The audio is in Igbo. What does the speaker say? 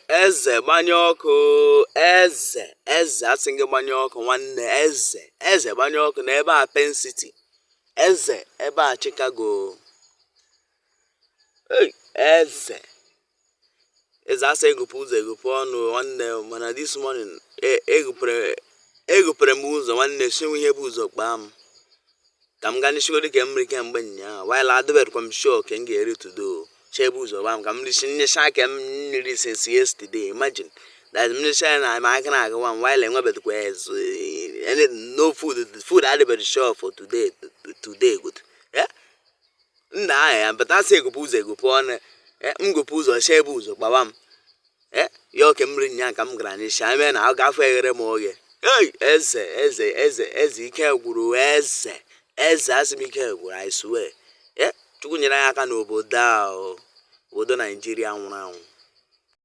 eze gbanye ọkụ, eze asị gị gbanye ọkụ nwanne. Eze gbanye ọkụ na ebe a Pen City, eze ebe a Chicago. Eze asị egụpụ ụzọ egụpụ ọnụ nwanne. Mana this morning egụpere m ụzọ nwanne, sinwe ihe bụ ụzọ kpaa m ka m gaa n'ishigodi ka m nri kemgbe nnyaa while adịbedkwa m sure ka m ga-eri today chebu ụzọ gbaa m ka m risi nnyesha ka m nri since yesterday. Imagine that m nnyesha na ma aka na-agụwa m while enwebedkwa no food adịbedị sure for today good nna ahụ ya but asị egụpụ ụzọ egụpụ ọnụ m gụpụ ụzọ chebu ụzọ gbawa m ya oke m nri nnyaa ka m gara n'isha eme na ọ gafọ eghere m oge. Eze ike gwụrụ. Eze asị m ike gwụrụ, I swear. Chukwu nyere anyị aka n'obodo a, obodo Naijiria nwụrụ anwụ.